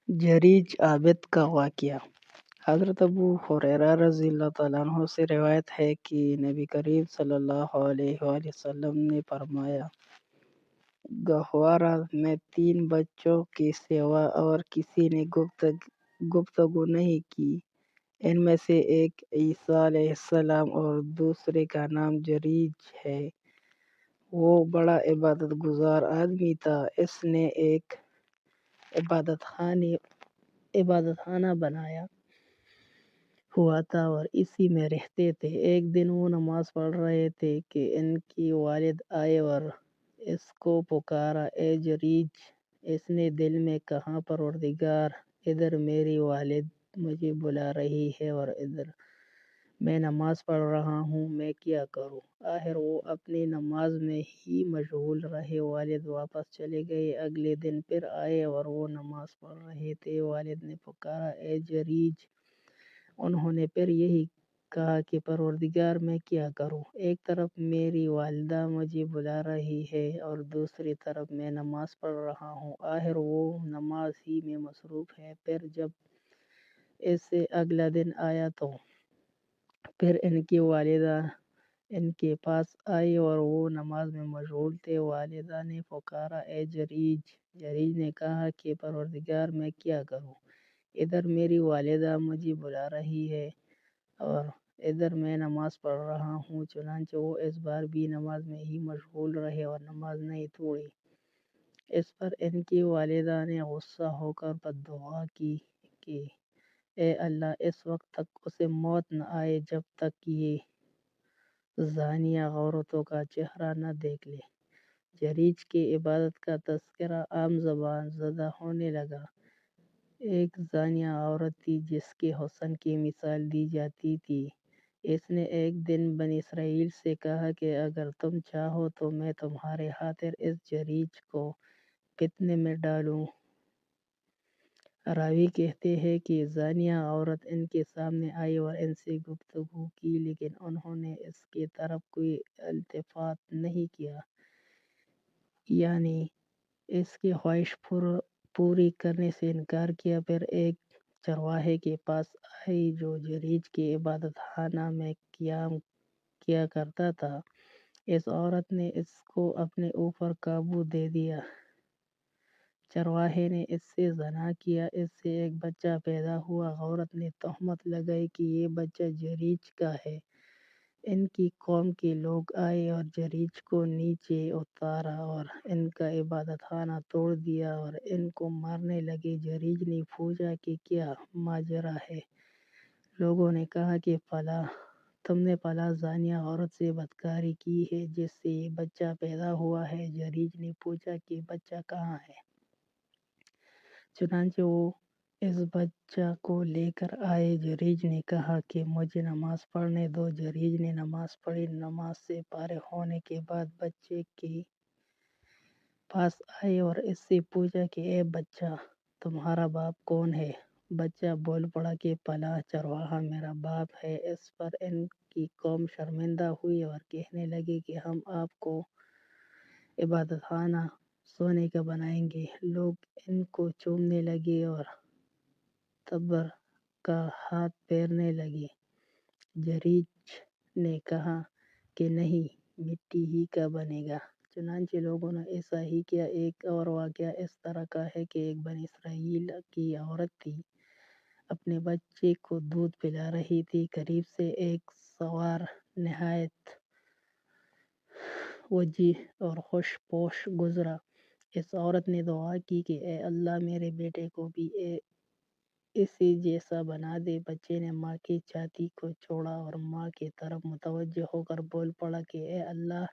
جریج عابد کا واقعہ۔ حضرت ابو ہریرہ رضی اللہ تعالیٰ عنہ سے روایت ہے کہ نبی کریم صلی اللہ علیہ وآلہ وسلم نے فرمایا، گہوارہ میں 3 بچوں کے سوا اور کسی نے گفتگو نہیں کی۔ ان میں سے ایک عیسیٰ علیہ السلام اور دوسرے کا نام جریج ہے۔ وہ بڑا عبادت گزار آدمی تھا۔ اس نے ایک عبادت خانہ بنایا ہوا تھا اور اسی میں رہتے تھے۔ ایک دن وہ نماز پڑھ رہے تھے کہ ان کی والد آئے اور اس کو پکارا، اے جریج! اس نے دل میں کہا، پروردگار، ادھر میری والد مجھے بلا رہی ہے اور ادھر میں نماز پڑھ رہا ہوں، میں کیا کروں؟ آخر وہ اپنی نماز میں ہی مشغول رہے۔ والد واپس چلے گئے۔ اگلے دن پھر آئے اور وہ نماز پڑھ رہے تھے۔ والد نے پکارا، اے جریج! انہوں نے پھر یہی کہا کہ پروردگار، میں کیا کروں؟ ایک طرف میری والدہ مجھے بلا رہی ہے اور دوسری طرف میں نماز پڑھ رہا ہوں۔ آخر وہ نماز ہی میں مصروف ہے۔ پھر جب اس سے اگلا دن آیا تو پھر ان کی والدہ ان کے پاس آئی اور وہ نماز میں مشغول تھے۔ والدہ نے پکارا، اے جریج! جریج نے کہا کہ پروردگار، میں کیا کروں؟ ادھر میری والدہ مجھے بلا رہی ہے اور ادھر میں نماز پڑھ رہا ہوں۔ چنانچہ وہ اس بار بھی نماز میں ہی مشغول رہے اور نماز نہیں توڑی۔ اس پر ان کی والدہ نے غصہ ہو کر بددعا کی کہ اے اللہ، اس وقت تک اسے موت نہ آئے جب تک یہ زانیہ عورتوں کا چہرہ نہ دیکھ لے۔ جریج کی عبادت کا تذکرہ عام زبان زدہ ہونے لگا۔ ایک زانیہ عورت تھی جس کے حسن کی مثال دی جاتی تھی۔ اس نے ایک دن بنی اسرائیل سے کہا کہ اگر تم چاہو تو میں تمہارے خاطر اس جریج کو فتنے میں ڈالوں۔ راوی کہتے ہیں کہ زانیہ عورت ان کے سامنے آئی اور ان سے گفتگو کی، لیکن انہوں نے اس کی طرف کوئی التفات نہیں کیا، یعنی اس کی خواہش پوری کرنے سے انکار کیا۔ پھر ایک چرواہے کے پاس آئی جو جریج کی عبادت خانہ میں قیام کیا کرتا تھا۔ اس عورت نے اس کو اپنے اوپر قابو دے دیا۔ چرواہے نے اس سے زنا کیا۔ اس سے ایک بچہ پیدا ہوا۔ عورت نے تہمت لگائی کہ یہ بچہ جریج کا ہے۔ ان کی قوم کے لوگ آئے اور جریج کو نیچے اتارا اور ان کا عبادت خانہ توڑ دیا اور ان کو مارنے لگے۔ جریج نے پوچھا کہ کیا ماجرا ہے؟ لوگوں نے کہا کہ تم نے فلاں زانیہ عورت سے بدکاری کی ہے جس سے یہ بچہ پیدا ہوا ہے۔ جریج نے پوچھا کہ بچہ کہاں ہے؟ چنانچہ وہ اس بچہ کو لے کر آئے۔ جریج نے کہا کہ مجھے نماز پڑھنے دو۔ جریج نے نماز پڑھی۔ نماز سے فارغ ہونے کے بعد بچے کے پاس آئے اور اس سے پوچھا کہ اے بچہ، تمہارا باپ کون ہے؟ بچہ بول پڑا کہ فلاں چرواہا میرا باپ ہے۔ اس پر ان کی قوم شرمندہ ہوئی اور کہنے لگی کہ ہم آپ کو عبادت خانہ سونے کا بنائیں گے۔ لوگ ان کو چومنے لگے اور تبر کا ہاتھ پھیرنے لگے۔ جریج نے کہا کہ نہیں، مٹی ہی کا بنے گا۔ چنانچہ لوگوں نے ایسا ہی کیا۔ ایک اور واقعہ اس طرح کا ہے کہ ایک بنی اسرائیل کی عورت تھی، اپنے بچے کو دودھ پلا رہی تھی۔ قریب سے ایک سوار نہایت وجیح اور خوش پوش گزرا۔ اس عورت نے دعا کی کہ اے اللہ، میرے بیٹے کو بھی اسی جیسا بنا دے۔ بچے نے ماں کی چھاتی کو چھوڑا اور ماں کی طرف متوجہ ہو کر بول پڑا کہ اے اللہ،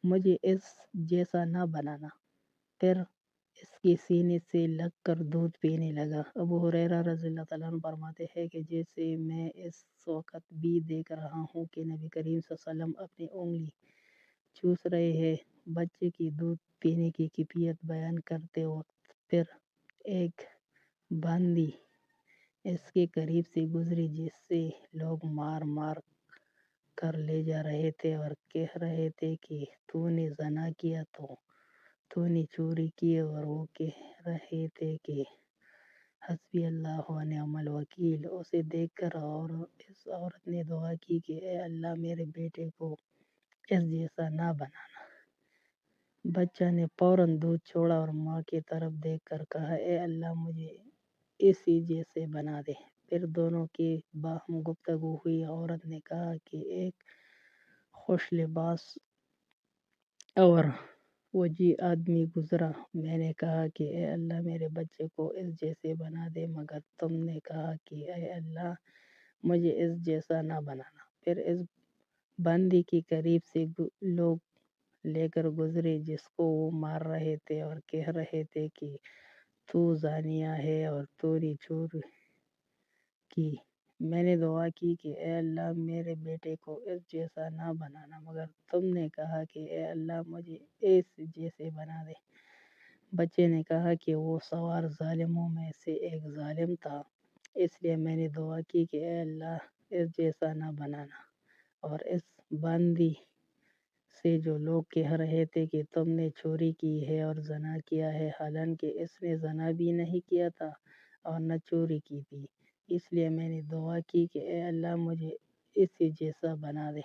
مجھے اس جیسا نہ بنانا۔ پھر اس کے سینے سے لگ کر دودھ پینے لگا۔ ابو ہریرہ رضی اللہ تعالیٰ عنہ فرماتے ہیں کہ جیسے میں اس وقت بھی دیکھ رہا ہوں کہ نبی کریم صلی اللہ علیہ وسلم اپنی انگلی چوس رہے ہیں بچے کی دودھ پینے کی کیفیت بیان کرتے وقت، پھر ایک باندی اس کے قریب سے گزری جس سے لوگ مار مار کر لے جا رہے تھے اور کہہ رہے تھے کہ تو نے زنا کیا تو نے چوری کی، اور وہ کہہ رہے تھے کہ حسبی اللہ و نعم الوکیل۔ اسے دیکھ کر اور اس عورت نے دعا کی کہ اے اللہ میرے بیٹے کو اس جیسا نہ بنانا۔ بچہ نے فوراً دودھ چھوڑا اور ماں کی طرف دیکھ کر کہا اے اللہ مجھے اسی جیسے بنا دے۔ پھر دونوں کی باہم گفتگو ہوئی۔ عورت نے کہا کہ ایک خوش لباس اور وجیح آدمی گزرا۔ میں نے کہا کہ اے اللہ میرے بچے کو اس جیسے بنا دے، مگر تم نے کہا کہ اے اللہ مجھے اس جیسا نہ بنانا۔ پھر اس بندی کی قریب سے لوگ لے کر گزرے جس کو وہ مار رہے تھے اور کہہ رہے تھے کہ تو زانیہ ہے اور تو نے چوری کی۔ میں نے دعا کی کہ اے اللہ میرے بیٹے کو اس جیسا نہ بنانا، مگر تم نے کہا کہ اے اللہ مجھے اس جیسے بنا دے۔ بچے نے کہا کہ وہ سوار ظالموں میں سے ایک ظالم تھا، اس لیے میں نے دعا کی کہ اے اللہ اس جیسا نہ بنانا۔ اور اس بندی سے جو لوگ کہہ رہے تھے کہ تم نے چوری کی ہے اور زنا کیا ہے، حالانکہ اس نے زنا بھی نہیں کیا تھا اور نہ چوری کی تھی، اس لیے میں نے دعا کی کہ اے اللہ مجھے اسی جیسا بنا دے۔